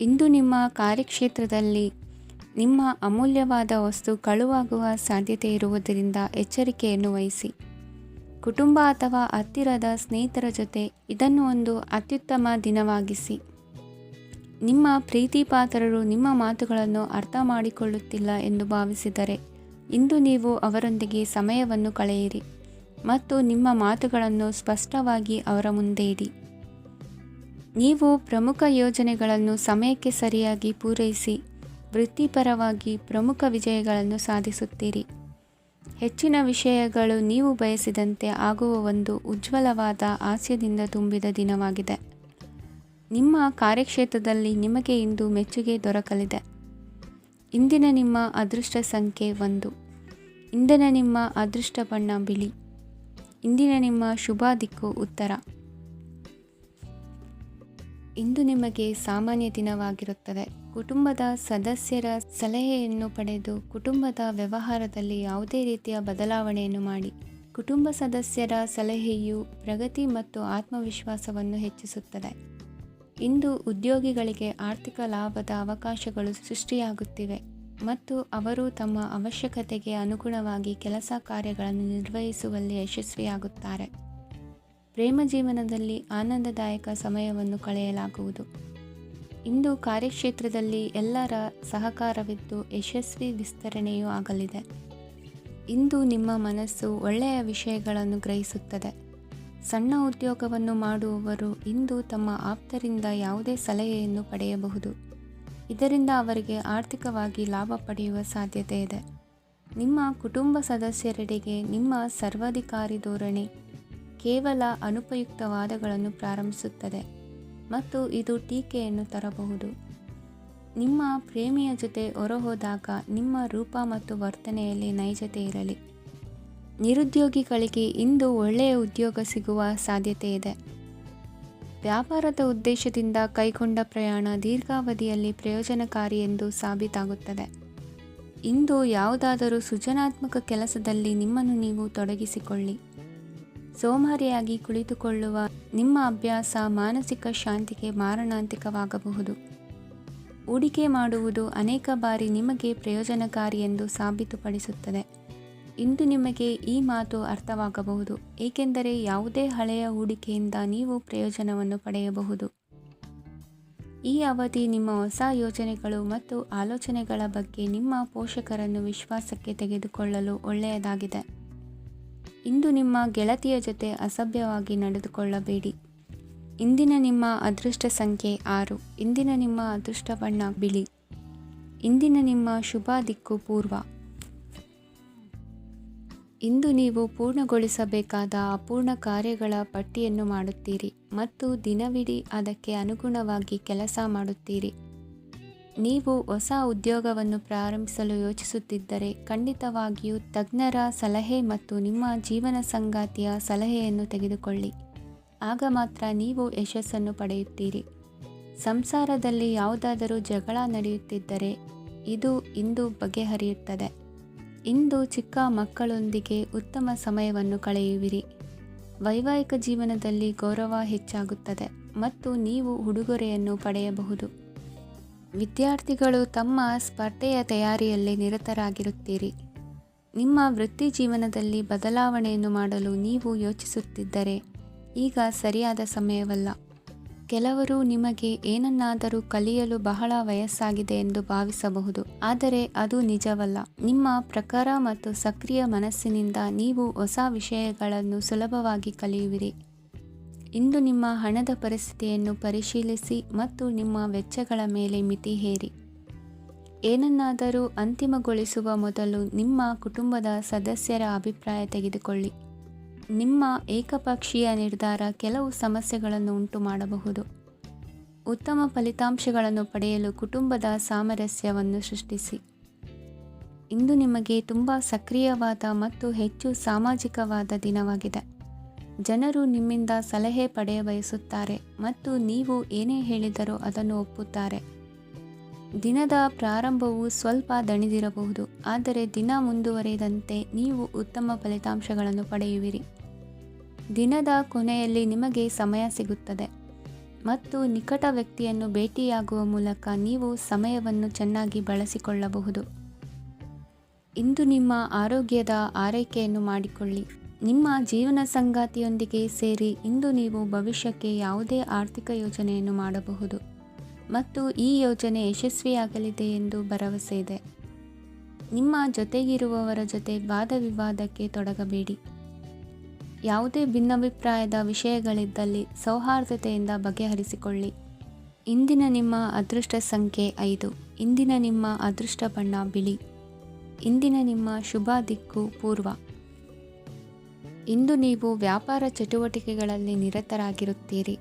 ಇಂದು ನಿಮ್ಮ ಕಾರ್ಯಕ್ಷೇತ್ರದಲ್ಲಿ ನಿಮ್ಮ ಅಮೂಲ್ಯವಾದ ವಸ್ತು ಕಳುವಾಗುವ ಸಾಧ್ಯತೆ ಇರುವುದರಿಂದ ಎಚ್ಚರಿಕೆಯನ್ನು ವಹಿಸಿ. ಕುಟುಂಬ ಅಥವಾ ಹತ್ತಿರದ ಸ್ನೇಹಿತರ ಜೊತೆ ಇದನ್ನು ಒಂದು ಅತ್ಯುತ್ತಮ ದಿನವಾಗಿಸಿ. ನಿಮ್ಮ ಪ್ರೀತಿಪಾತ್ರರು ನಿಮ್ಮ ಮಾತುಗಳನ್ನು ಅರ್ಥ ಮಾಡಿಕೊಳ್ಳುತ್ತಿಲ್ಲ ಎಂದು ಭಾವಿಸಿದರೆ ಇಂದು ನೀವು ಅವರೊಂದಿಗೆ ಸಮಯವನ್ನು ಕಳೆಯಿರಿ ಮತ್ತು ನಿಮ್ಮ ಮಾತುಗಳನ್ನು ಸ್ಪಷ್ಟವಾಗಿ ಅವರ ಮುಂದೆ ಇಡಿ. ನೀವು ಪ್ರಮುಖ ಯೋಜನೆಗಳನ್ನು ಸಮಯಕ್ಕೆ ಸರಿಯಾಗಿ ಪೂರೈಸಿ ವೃತ್ತಿಪರವಾಗಿ ಪ್ರಮುಖ ವಿಜಯಗಳನ್ನು ಸಾಧಿಸುತ್ತೀರಿ. ಹೆಚ್ಚಿನ ವಿಷಯಗಳು ನೀವು ಬಯಸಿದಂತೆ ಆಗುವ ಒಂದು ಉಜ್ವಲವಾದ ಹಾಸ್ಯದಿಂದ ತುಂಬಿದ ದಿನವಾಗಿದೆ. ನಿಮ್ಮ ಕಾರ್ಯಕ್ಷೇತ್ರದಲ್ಲಿ ನಿಮಗೆ ಇಂದು ಮೆಚ್ಚುಗೆ ದೊರಕಲಿದೆ. ಇಂದಿನ ನಿಮ್ಮ ಅದೃಷ್ಟ ಸಂಖ್ಯೆ 1. ಇಂದಿನ ನಿಮ್ಮ ಅದೃಷ್ಟ ಬಣ್ಣ ಬಿಳಿ. ಇಂದಿನ ನಿಮ್ಮ ಶುಭ ದಿಕ್ಕು ಉತ್ತರ. ಇಂದು ನಿಮಗೆ ಸಾಮಾನ್ಯ ದಿನವಾಗಿರುತ್ತದೆ. ಕುಟುಂಬದ ಸದಸ್ಯರ ಸಲಹೆಯನ್ನು ಪಡೆದು ಕುಟುಂಬದ ವ್ಯವಹಾರದಲ್ಲಿ ಯಾವುದೇ ರೀತಿಯ ಬದಲಾವಣೆಯನ್ನು ಮಾಡಿ. ಕುಟುಂಬ ಸದಸ್ಯರ ಸಲಹೆಯು ಪ್ರಗತಿ ಮತ್ತು ಆತ್ಮವಿಶ್ವಾಸವನ್ನು ಹೆಚ್ಚಿಸುತ್ತದೆ. ಇಂದು ಉದ್ಯೋಗಿಗಳಿಗೆ ಆರ್ಥಿಕ ಲಾಭದ ಅವಕಾಶಗಳು ಸೃಷ್ಟಿಯಾಗುತ್ತಿವೆ ಮತ್ತು ಅವರು ತಮ್ಮ ಅವಶ್ಯಕತೆಗೆ ಅನುಗುಣವಾಗಿ ಕೆಲಸ ಕಾರ್ಯಗಳನ್ನು ನಿರ್ವಹಿಸುವಲ್ಲಿ ಯಶಸ್ವಿಯಾಗುತ್ತಾರೆ. ಪ್ರೇಮ ಜೀವನದಲ್ಲಿ ಆನಂದದಾಯಕ ಸಮಯವನ್ನು ಕಳೆಯಲಾಗುವುದು. ಇಂದು ಕಾರ್ಯಕ್ಷೇತ್ರದಲ್ಲಿ ಎಲ್ಲರ ಸಹಕಾರವಿದ್ದು ಯಶಸ್ವಿ ವಿಸ್ತರಣೆಯೂ ಆಗಲಿದೆ. ಇಂದು ನಿಮ್ಮ ಮನಸ್ಸು ಒಳ್ಳೆಯ ವಿಷಯಗಳನ್ನು ಗ್ರಹಿಸುತ್ತದೆ. ಸಣ್ಣ ಉದ್ಯೋಗವನ್ನು ಮಾಡುವವರು ಇಂದು ತಮ್ಮ ಆಪ್ತರಿಂದ ಯಾವುದೇ ಸಲಹೆಯನ್ನು ಪಡೆಯಬಹುದು. ಇದರಿಂದ ಅವರಿಗೆ ಆರ್ಥಿಕವಾಗಿ ಲಾಭ ಪಡೆಯುವ ಸಾಧ್ಯತೆ ಇದೆ. ನಿಮ್ಮ ಕುಟುಂಬ ಸದಸ್ಯರೆಡೆಗೆ ನಿಮ್ಮ ಸರ್ವಾಧಿಕಾರಿ ಧೋರಣೆ ಕೇವಲ ಅನುಪಯುಕ್ತ ವಾದಗಳನ್ನು ಪ್ರಾರಂಭಿಸುತ್ತದೆ ಮತ್ತು ಇದು ಟೀಕೆಯನ್ನು ತರಬಹುದು. ನಿಮ್ಮ ಪ್ರೇಮಿಯ ಜೊತೆ ಹೊರಹೋದಾಗ ನಿಮ್ಮ ರೂಪ ಮತ್ತು ವರ್ತನೆಯಲ್ಲಿ ನೈಜತೆ ಇರಲಿ. ನಿರುದ್ಯೋಗಿಗಳಿಗೆ ಇಂದು ಒಳ್ಳೆಯ ಉದ್ಯೋಗ ಸಿಗುವ ಸಾಧ್ಯತೆ ಇದೆ. ವ್ಯಾಪಾರದ ಉದ್ದೇಶದಿಂದ ಕೈಗೊಂಡ ಪ್ರಯಾಣ ದೀರ್ಘಾವಧಿಯಲ್ಲಿ ಪ್ರಯೋಜನಕಾರಿ ಎಂದು ಸಾಬೀತಾಗುತ್ತದೆ. ಇಂದು ಯಾವುದಾದರೂ ಸೃಜನಾತ್ಮಕ ಕೆಲಸದಲ್ಲಿ ನಿಮ್ಮನ್ನು ನೀವು ತೊಡಗಿಸಿಕೊಳ್ಳಿ. ಸೋಮಾರಿಯಾಗಿ ಕುಳಿತುಕೊಳ್ಳುವ ನಿಮ್ಮ ಅಭ್ಯಾಸ ಮಾನಸಿಕ ಶಾಂತಿಗೆ ಮಾರಣಾಂತಿಕವಾಗಬಹುದು. ಹೂಡಿಕೆ ಮಾಡುವುದು ಅನೇಕ ಬಾರಿ ನಿಮಗೆ ಪ್ರಯೋಜನಕಾರಿ ಎಂದು ಸಾಬೀತುಪಡಿಸುತ್ತದೆ. ಇಂದು ನಿಮಗೆ ಈ ಮಾತು ಅರ್ಥವಾಗಬಹುದು, ಏಕೆಂದರೆ ಯಾವುದೇ ಹಳೆಯ ಹೂಡಿಕೆಯಿಂದ ನೀವು ಪ್ರಯೋಜನವನ್ನು ಪಡೆಯಬಹುದು. ಈ ಅವಧಿ ನಿಮ್ಮ ಹೊಸ ಯೋಜನೆಗಳು ಮತ್ತು ಆಲೋಚನೆಗಳ ಬಗ್ಗೆ ನಿಮ್ಮ ಪೋಷಕರನ್ನು ವಿಶ್ವಾಸಕ್ಕೆ ತೆಗೆದುಕೊಳ್ಳಲು ಒಳ್ಳೆಯದಾಗಿದೆ. ಇಂದು ನಿಮ್ಮ ಗೆಳತಿಯ ಜೊತೆ ಅಸಭ್ಯವಾಗಿ ನಡೆದುಕೊಳ್ಳಬೇಡಿ. ಇಂದಿನ ನಿಮ್ಮ ಅದೃಷ್ಟ ಸಂಖ್ಯೆ 6. ಇಂದಿನ ನಿಮ್ಮ ಅದೃಷ್ಟ ಬಣ್ಣ ಬಿಳಿ. ಇಂದಿನ ನಿಮ್ಮ ಶುಭ ದಿಕ್ಕು ಪೂರ್ವ. ಇಂದು ನೀವು ಪೂರ್ಣಗೊಳಿಸಬೇಕಾದ ಅಪೂರ್ಣ ಕಾರ್ಯಗಳ ಪಟ್ಟಿಯನ್ನು ಮಾಡುತ್ತೀರಿ ಮತ್ತು ದಿನವಿಡೀ ಅದಕ್ಕೆ ಅನುಗುಣವಾಗಿ ಕೆಲಸ ಮಾಡುತ್ತೀರಿ. ನೀವು ಹೊಸ ಉದ್ಯೋಗವನ್ನು ಪ್ರಾರಂಭಿಸಲು ಯೋಚಿಸುತ್ತಿದ್ದರೆ ಖಂಡಿತವಾಗಿಯೂ ತಜ್ಞರ ಸಲಹೆ ಮತ್ತು ನಿಮ್ಮ ಜೀವನ ಸಂಗಾತಿಯ ಸಲಹೆಯನ್ನು ತೆಗೆದುಕೊಳ್ಳಿ. ಆಗ ಮಾತ್ರ ನೀವು ಯಶಸ್ಸನ್ನು ಪಡೆಯುತ್ತೀರಿ. ಸಂಸಾರದಲ್ಲಿ ಯಾವುದಾದರೂ ಜಗಳ ನಡೆಯುತ್ತಿದ್ದರೆ ಇದು ಇಂದು ಬಗೆಹರಿಯುತ್ತದೆ. ಇಂದು ಚಿಕ್ಕ ಮಕ್ಕಳೊಂದಿಗೆ ಉತ್ತಮ ಸಮಯವನ್ನು ಕಳೆಯುವಿರಿ. ವೈವಾಹಿಕ ಜೀವನದಲ್ಲಿ ಗೌರವ ಹೆಚ್ಚಾಗುತ್ತದೆ ಮತ್ತು ನೀವು ಉಡುಗೊರೆಯನ್ನು ಪಡೆಯಬಹುದು. ವಿದ್ಯಾರ್ಥಿಗಳು ತಮ್ಮ ಸ್ಪರ್ಧೆಯ ತಯಾರಿಯಲ್ಲಿ ನಿರತರಾಗಿರುತ್ತೀರಿ. ನಿಮ್ಮ ವೃತ್ತಿ ಜೀವನದಲ್ಲಿ ಬದಲಾವಣೆಯನ್ನು ಮಾಡಲು ನೀವು ಯೋಚಿಸುತ್ತಿದ್ದರೆ ಈಗ ಸರಿಯಾದ ಸಮಯವಲ್ಲ. ಕೆಲವರು ನಿಮಗೆ ಏನನ್ನಾದರೂ ಕಲಿಯಲು ಬಹಳ ವಯಸ್ಸಾಗಿದೆ ಎಂದು ಭಾವಿಸಬಹುದು, ಆದರೆ ಅದು ನಿಜವಲ್ಲ. ನಿಮ್ಮ ಪ್ರಖರ ಮತ್ತು ಸಕ್ರಿಯ ಮನಸ್ಸಿನಿಂದ ನೀವು ಹೊಸ ವಿಷಯಗಳನ್ನು ಸುಲಭವಾಗಿ ಕಲಿಯುವಿರಿ. ಇಂದು ನಿಮ್ಮ ಹಣದ ಪರಿಸ್ಥಿತಿಯನ್ನು ಪರಿಶೀಲಿಸಿ ಮತ್ತು ನಿಮ್ಮ ವೆಚ್ಚಗಳ ಮೇಲೆ ಮಿತಿ ಹೇರಿ. ಏನನ್ನಾದರೂ ಅಂತಿಮಗೊಳಿಸುವ ಮೊದಲು ನಿಮ್ಮ ಕುಟುಂಬದ ಸದಸ್ಯರ ಅಭಿಪ್ರಾಯ ತೆಗೆದುಕೊಳ್ಳಿ. ನಿಮ್ಮ ಏಕಪಕ್ಷೀಯ ನಿರ್ಧಾರ ಕೆಲವು ಸಮಸ್ಯೆಗಳನ್ನು ಉಂಟು ಮಾಡಬಹುದು. ಉತ್ತಮ ಫಲಿತಾಂಶಗಳನ್ನು ಪಡೆಯಲು ಕುಟುಂಬದ ಸಾಮರಸ್ಯವನ್ನು ಸೃಷ್ಟಿಸಿ. ಇಂದು ನಿಮಗೆ ತುಂಬ ಸಕ್ರಿಯವಾದ ಮತ್ತು ಹೆಚ್ಚು ಸಾಮಾಜಿಕವಾದ ದಿನವಾಗಿದೆ. ಜನರು ನಿಮ್ಮಿಂದ ಸಲಹೆ ಪಡೆಯ ಬಯಸುತ್ತಾರೆ ಮತ್ತು ನೀವು ಏನೇ ಹೇಳಿದರೂ ಅದನ್ನು ಒಪ್ಪುತ್ತಾರೆ. ದಿನದ ಪ್ರಾರಂಭವು ಸ್ವಲ್ಪ ದಣಿದಿರಬಹುದು, ಆದರೆ ದಿನ ಮುಂದುವರಿದಂತೆ ನೀವು ಉತ್ತಮ ಫಲಿತಾಂಶಗಳನ್ನು ಪಡೆಯುವಿರಿ. ದಿನದ ಕೊನೆಯಲ್ಲಿ ನಿಮಗೆ ಸಮಯ ಸಿಗುತ್ತದೆ ಮತ್ತು ನಿಕಟ ವ್ಯಕ್ತಿಯನ್ನು ಭೇಟಿಯಾಗುವ ಮೂಲಕ ನೀವು ಸಮಯವನ್ನು ಚೆನ್ನಾಗಿ ಬಳಸಿಕೊಳ್ಳಬಹುದು. ಇಂದು ನಿಮ್ಮ ಆರೋಗ್ಯದ ಆರೈಕೆಯನ್ನು ಮಾಡಿಕೊಳ್ಳಿ. ನಿಮ್ಮ ಜೀವನ ಸಂಗಾತಿಯೊಂದಿಗೆ ಸೇರಿ ಇಂದು ನೀವು ಭವಿಷ್ಯಕ್ಕೆ ಯಾವುದೇ ಆರ್ಥಿಕ ಯೋಜನೆಯನ್ನು ಮಾಡಬಹುದು ಮತ್ತು ಈ ಯೋಜನೆ ಯಶಸ್ವಿಯಾಗಲಿದೆ ಎಂದು ಭರವಸೆ ಇದೆ. ನಿಮ್ಮ ಜೊತೆಗಿರುವವರ ಜೊತೆ ವಾದ ವಿವಾದಕ್ಕೆ ತೊಡಗಬೇಡಿ. ಯಾವುದೇ ಭಿನ್ನಾಭಿಪ್ರಾಯದ ವಿಷಯಗಳಿದ್ದಲ್ಲಿ ಸೌಹಾರ್ದತೆಯಿಂದ ಬಗೆಹರಿಸಿಕೊಳ್ಳಿ. ಇಂದಿನ ನಿಮ್ಮ ಅದೃಷ್ಟ ಸಂಖ್ಯೆ 5. ಇಂದಿನ ನಿಮ್ಮ ಅದೃಷ್ಟ ಬಣ್ಣ ಬಿಳಿ. ಇಂದಿನ ನಿಮ್ಮ ಶುಭ ದಿಕ್ಕು ಪೂರ್ವ. ಇಂದು ನೀವು ವ್ಯಾಪಾರ ಚಟುವಟಿಕೆಗಳಲ್ಲಿ ನಿರತರಾಗಿರುತ್ತೀರಿ.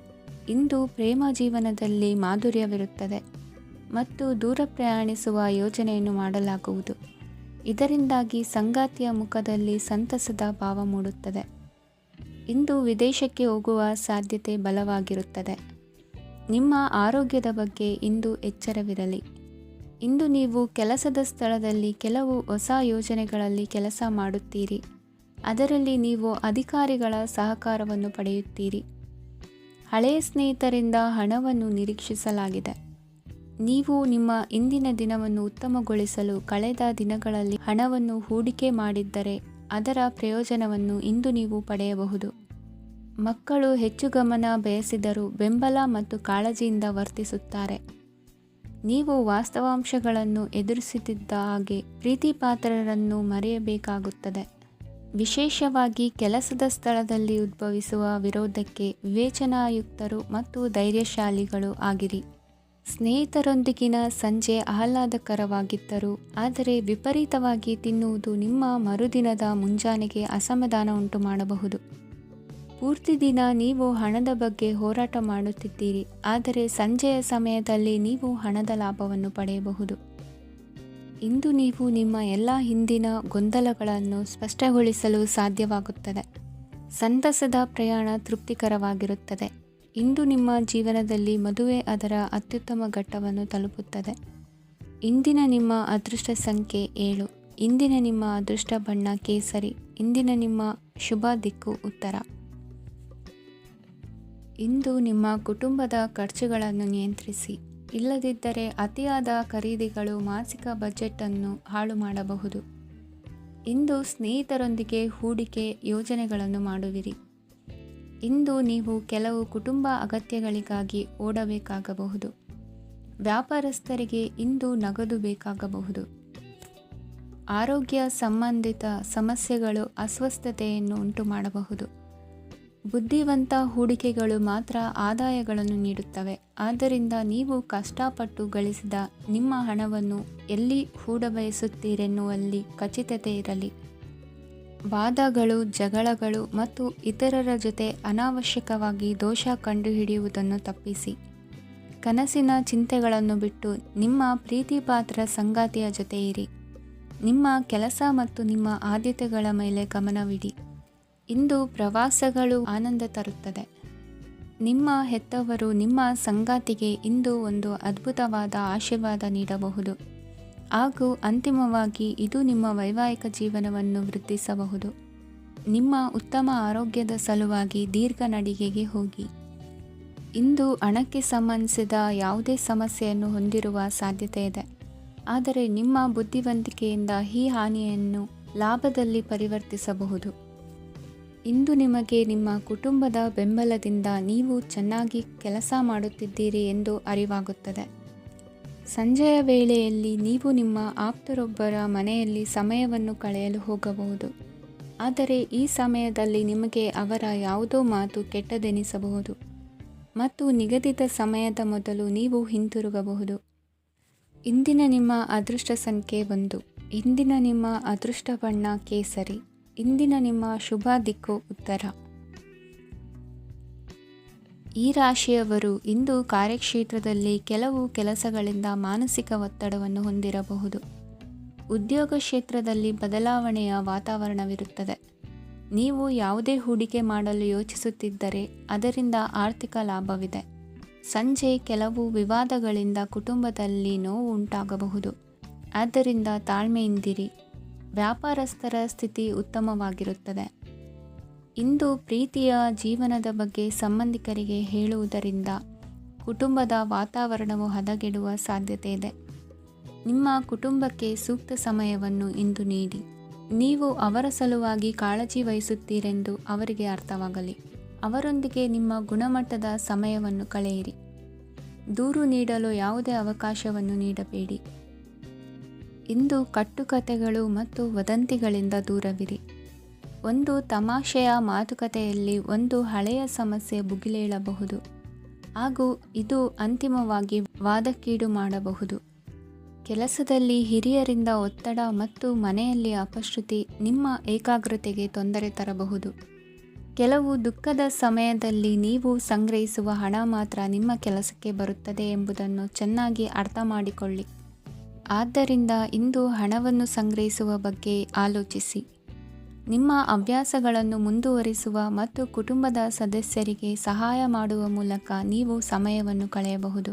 ಇಂದು ಪ್ರೇಮ ಜೀವನದಲ್ಲಿ ಮಾಧುರ್ಯವಿರುತ್ತದೆ ಮತ್ತು ದೂರ ಪ್ರಯಾಣಿಸುವ ಯೋಜನೆಯನ್ನು ಮಾಡಲಾಗುವುದು. ಇದರಿಂದಾಗಿ ಸಂಗಾತಿಯ ಮುಖದಲ್ಲಿ ಸಂತಸದ ಭಾವ ಮೂಡುತ್ತದೆ. ಇಂದು ವಿದೇಶಕ್ಕೆ ಹೋಗುವ ಸಾಧ್ಯತೆ ಬಲವಾಗಿರುತ್ತದೆ. ನಿಮ್ಮ ಆರೋಗ್ಯದ ಬಗ್ಗೆ ಇಂದು ಎಚ್ಚರವಿರಲಿ. ಇಂದು ನೀವು ಕೆಲಸದ ಸ್ಥಳದಲ್ಲಿ ಕೆಲವು ಹೊಸ ಯೋಜನೆಗಳಲ್ಲಿ ಕೆಲಸ ಮಾಡುತ್ತೀರಿ. ಅದರಲ್ಲಿ ನೀವು ಅಧಿಕಾರಿಗಳ ಸಹಕಾರವನ್ನು ಪಡೆಯುತ್ತೀರಿ. ಹಳೆಯ ಸ್ನೇಹಿತರಿಂದ ಹಣವನ್ನು ನಿರೀಕ್ಷಿಸಲಾಗಿದೆ. ನೀವು ನಿಮ್ಮ ಇಂದಿನ ದಿನವನ್ನು ಉತ್ತಮಗೊಳಿಸಲು ಕಳೆದ ದಿನಗಳಲ್ಲಿ ಹಣವನ್ನು ಹೂಡಿಕೆ ಮಾಡಿದ್ದರೆ ಅದರ ಪ್ರಯೋಜನವನ್ನು ಇಂದು ನೀವು ಪಡೆಯಬಹುದು. ಮಕ್ಕಳು ಹೆಚ್ಚು ಗಮನ ಬಯಸಿದರೂ ಬೆಂಬಲ ಮತ್ತು ಕಾಳಜಿಯಿಂದ ವರ್ತಿಸುತ್ತಾರೆ. ನೀವು ವಾಸ್ತವಾಂಶಗಳನ್ನು ಎದುರಿಸುತ್ತಿದ್ದ ಹಾಗೆ ಪ್ರೀತಿಪಾತ್ರರನ್ನು ಮರೆಯಬೇಕಾಗುತ್ತದೆ. ವಿಶೇಷವಾಗಿ ಕೆಲಸದ ಸ್ಥಳದಲ್ಲಿ ಉದ್ಭವಿಸುವ ವಿರೋಧಕ್ಕೆ ವಿವೇಚನಾಯುಕ್ತರು ಮತ್ತು ಧೈರ್ಯಶಾಲಿಗಳು ಆಗಿರಿ. ಸ್ನೇಹಿತರೊಂದಿಗಿನ ಸಂಜೆ ಆಹ್ಲಾದಕರವಾಗಿದ್ದರೂ ಆದರೆ ವಿಪರೀತವಾಗಿ ತಿನ್ನುವುದು ನಿಮ್ಮ ಮರುದಿನದ ಮುಂಜಾನೆಗೆ ಅಸಮಾಧಾನ ಉಂಟು ಮಾಡಬಹುದು. ಪೂರ್ತಿ ದಿನ ನೀವು ಹಣದ ಬಗ್ಗೆ ಹೋರಾಟ ಮಾಡುತ್ತಿದ್ದೀರಿ, ಆದರೆ ಸಂಜೆಯ ಸಮಯದಲ್ಲಿ ನೀವು ಹಣದ ಲಾಭವನ್ನು ಪಡೆಯಬಹುದು. ಇಂದು ನೀವು ನಿಮ್ಮ ಎಲ್ಲ ಹಿಂದಿನ ಗೊಂದಲಗಳನ್ನು ಸ್ಪಷ್ಟಗೊಳಿಸಲು ಸಾಧ್ಯವಾಗುತ್ತದೆ. ಸಂತಸದ ಪ್ರಯಾಣ ತೃಪ್ತಿಕರವಾಗಿರುತ್ತದೆ. ಇಂದು ನಿಮ್ಮ ಜೀವನದಲ್ಲಿ ಮದುವೆ ಅದರ ಅತ್ಯುತ್ತಮ ಘಟ್ಟವನ್ನು ತಲುಪುತ್ತದೆ. ಇಂದಿನ ನಿಮ್ಮ ಅದೃಷ್ಟ ಸಂಖ್ಯೆ 7. ಇಂದಿನ ನಿಮ್ಮ ಅದೃಷ್ಟ ಬಣ್ಣ ಕೇಸರಿ. ಇಂದಿನ ನಿಮ್ಮ ಶುಭ ದಿಕ್ಕು ಉತ್ತರ. ಇಂದು ನಿಮ್ಮ ಕುಟುಂಬದ ಖರ್ಚುಗಳನ್ನು ನಿಯಂತ್ರಿಸಿ. ಇಲ್ಲದಿದ್ದರೆ ಅತಿಯಾದ ಖರೀದಿಗಳು ಮಾಸಿಕ ಬಜೆಟನ್ನು ಹಾಳು ಮಾಡಬಹುದು. ಇಂದು ಸ್ನೇಹಿತರೊಂದಿಗೆ ಹೂಡಿಕೆ ಯೋಜನೆಗಳನ್ನು ಮಾಡುವಿರಿ. ಇಂದು ನೀವು ಕೆಲವು ಕುಟುಂಬ ಅಗತ್ಯಗಳಿಗಾಗಿ ಓಡಬೇಕಾಗಬಹುದು. ವ್ಯಾಪಾರಸ್ಥರಿಗೆ ಇಂದು ನಗದು ಬೇಕಾಗಬಹುದು. ಆರೋಗ್ಯ ಸಂಬಂಧಿತ ಸಮಸ್ಯೆಗಳು ಅಸ್ವಸ್ಥತೆಯನ್ನು ಉಂಟು ಮಾಡಬಹುದು. ಬುದ್ಧಿವಂತ ಹೂಡಿಕೆಗಳು ಮಾತ್ರ ಆದಾಯಗಳನ್ನು ನೀಡುತ್ತವೆ. ಆದ್ದರಿಂದ ನೀವು ಕಷ್ಟಪಟ್ಟು ಗಳಿಸಿದ ನಿಮ್ಮ ಹಣವನ್ನು ಎಲ್ಲಿ ಹೂಡಬಯಸುತ್ತೀರೆನ್ನುವಲ್ಲಿ ಖಚಿತತೆ ಇರಲಿ. ವಾದಗಳು, ಜಗಳಗಳು ಮತ್ತು ಇತರರ ಜೊತೆ ಅನಾವಶ್ಯಕವಾಗಿ ದೋಷ ಕಂಡುಹಿಡಿಯುವುದನ್ನು ತಪ್ಪಿಸಿ. ಕನಸಿನ ಚಿಂತೆಗಳನ್ನು ಬಿಟ್ಟು ನಿಮ್ಮ ಪ್ರೀತಿಪಾತ್ರ ಸಂಗಾತಿಯ ಜೊತೆ ಇರಿ. ನಿಮ್ಮ ಕೆಲಸ ಮತ್ತು ನಿಮ್ಮ ಆದ್ಯತೆಗಳ ಮೇಲೆ ಗಮನವಿಡಿ. ಇಂದು ಪ್ರವಾಸಗಳು ಆನಂದ ತರುತ್ತದೆ. ನಿಮ್ಮ ಹೆತ್ತವರು ನಿಮ್ಮ ಸಂಗಾತಿಗೆ ಇಂದು ಒಂದು ಅದ್ಭುತವಾದ ಆಶೀರ್ವಾದ ನೀಡಬಹುದು ಹಾಗೂ ಅಂತಿಮವಾಗಿ ಇದು ನಿಮ್ಮ ವೈವಾಹಿಕ ಜೀವನವನ್ನು ವೃದ್ಧಿಸಬಹುದು. ನಿಮ್ಮ ಉತ್ತಮ ಆರೋಗ್ಯದ ಸಲುವಾಗಿ ದೀರ್ಘ ನಡಿಗೆಗೆ ಹೋಗಿ. ಇಂದು ಹಣಕ್ಕೆ ಸಂಬಂಧಿಸಿದ ಯಾವುದೇ ಸಮಸ್ಯೆಯನ್ನು ಹೊಂದಿರುವ ಸಾಧ್ಯತೆ ಇದೆ, ಆದರೆ ನಿಮ್ಮ ಬುದ್ಧಿವಂತಿಕೆಯಿಂದ ಈ ಹಾನಿಯನ್ನು ಲಾಭದಲ್ಲಿ ಪರಿವರ್ತಿಸಬಹುದು. ಇಂದು ನಿಮಗೆ ನಿಮ್ಮ ಕುಟುಂಬದ ಬೆಂಬಲದಿಂದ ನೀವು ಚೆನ್ನಾಗಿ ಕೆಲಸ ಮಾಡುತ್ತಿದ್ದೀರಿ ಎಂದು ಅರಿವಾಗುತ್ತದೆ. ಸಂಜೆಯ ವೇಳೆಯಲ್ಲಿ ನೀವು ನಿಮ್ಮ ಆಪ್ತರೊಬ್ಬರ ಮನೆಯಲ್ಲಿ ಸಮಯವನ್ನು ಕಳೆಯಲು ಹೋಗಬಹುದು, ಆದರೆ ಈ ಸಮಯದಲ್ಲಿ ನಿಮಗೆ ಅವರ ಯಾವುದೋ ಮಾತು ಕೆಟ್ಟದೆನಿಸಬಹುದು ಮತ್ತು ನಿಗದಿತ ಸಮಯದ ಮೊದಲು ನೀವು ಹಿಂತಿರುಗಬಹುದು. ಇಂದಿನ ನಿಮ್ಮ ಅದೃಷ್ಟ ಸಂಖ್ಯೆ 1. ಇಂದಿನ ನಿಮ್ಮ ಅದೃಷ್ಟ ಬಣ್ಣ ಕೇಸರಿ. ಇಂದಿನ ನಿಮ್ಮ ಶುಭ ದಿಕ್ಕು ಉತ್ತರ. ಈ ರಾಶಿಯವರು ಇಂದು ಕಾರ್ಯಕ್ಷೇತ್ರದಲ್ಲಿ ಕೆಲವು ಕೆಲಸಗಳಿಂದ ಮಾನಸಿಕ ಒತ್ತಡವನ್ನು ಹೊಂದಿರಬಹುದು. ಉದ್ಯೋಗ ಕ್ಷೇತ್ರದಲ್ಲಿ ಬದಲಾವಣೆಯ ವಾತಾವರಣವಿರುತ್ತದೆ. ನೀವು ಯಾವುದೇ ಹೂಡಿಕೆ ಮಾಡಲು ಯೋಚಿಸುತ್ತಿದ್ದರೆ ಅದರಿಂದ ಆರ್ಥಿಕ ಲಾಭವಿದೆ. ಸಂಜೆ ಕೆಲವು ವಿವಾದಗಳಿಂದ ಕುಟುಂಬದಲ್ಲಿ ನೋವು ಉಂಟಾಗಬಹುದು. ಆದ್ದರಿಂದ ತಾಳ್ಮೆಯಿಂದಿರಿ. ವ್ಯಾಪಾರಸ್ಥರ ಸ್ಥಿತಿ ಉತ್ತಮವಾಗಿರುತ್ತದೆ. ಇಂದು ಪ್ರೀತಿಯ ಜೀವನದ ಬಗ್ಗೆ ಸಂಬಂಧಿಕರಿಗೆ ಹೇಳುವುದರಿಂದ ಕುಟುಂಬದ ವಾತಾವರಣವು ಹದಗೆಡುವ ಸಾಧ್ಯತೆ ಇದೆ. ನಿಮ್ಮ ಕುಟುಂಬಕ್ಕೆ ಸೂಕ್ತ ಸಮಯವನ್ನು ಇಂದು ನೀಡಿ. ನೀವು ಅವರ ಸಲುವಾಗಿ ಕಾಳಜಿ ವಹಿಸುತ್ತೀರೆಂದು ಅವರಿಗೆ ಅರ್ಥವಾಗಲಿ. ಅವರೊಂದಿಗೆ ನಿಮ್ಮ ಗುಣಮಟ್ಟದ ಸಮಯವನ್ನು ಕಳೆಯಿರಿ. ದೂರು ನೀಡಲು ಯಾವುದೇ ಅವಕಾಶವನ್ನು ನೀಡಬೇಡಿ. ಇಂದು ಕಟ್ಟುಕತೆಗಳು ಮತ್ತು ವದಂತಿಗಳಿಂದ ದೂರವಿರಿ. ಒಂದು ತಮಾಷೆಯ ಮಾತುಕತೆಯಲ್ಲಿ ಒಂದು ಹಳೆಯ ಸಮಸ್ಯೆ ಭುಗಿಲೇಳಬಹುದು ಹಾಗೂ ಇದು ಅಂತಿಮವಾಗಿ ವಾದಕ್ಕೀಡು ಮಾಡಬಹುದು. ಕೆಲಸದಲ್ಲಿ ಹಿರಿಯರಿಂದ ಒತ್ತಡ ಮತ್ತು ಮನೆಯಲ್ಲಿ ಅಪಶ್ರುತಿ ನಿಮ್ಮ ಏಕಾಗ್ರತೆಗೆ ತೊಂದರೆ ತರಬಹುದು. ಕೆಲವು ದುಃಖದ ಸಮಯದಲ್ಲಿ ನೀವು ಸಂಗ್ರಹಿಸುವ ಹಣ ಮಾತ್ರ ನಿಮ್ಮ ಕೆಲಸಕ್ಕೆ ಬರುತ್ತದೆ ಎಂಬುದನ್ನು ಚೆನ್ನಾಗಿ ಅರ್ಥ ಮಾಡಿಕೊಳ್ಳಿ. ಆದ್ದರಿಂದ ಇಂದು ಹಣವನ್ನು ಸಂಗ್ರಹಿಸುವ ಬಗ್ಗೆ ಆಲೋಚಿಸಿ. ನಿಮ್ಮ ಹವ್ಯಾಸಗಳನ್ನು ಮುಂದುವರಿಸುವ ಮತ್ತು ಕುಟುಂಬದ ಸದಸ್ಯರಿಗೆ ಸಹಾಯ ಮಾಡುವ ಮೂಲಕ ನೀವು ಸಮಯವನ್ನು ಕಳೆಯಬಹುದು.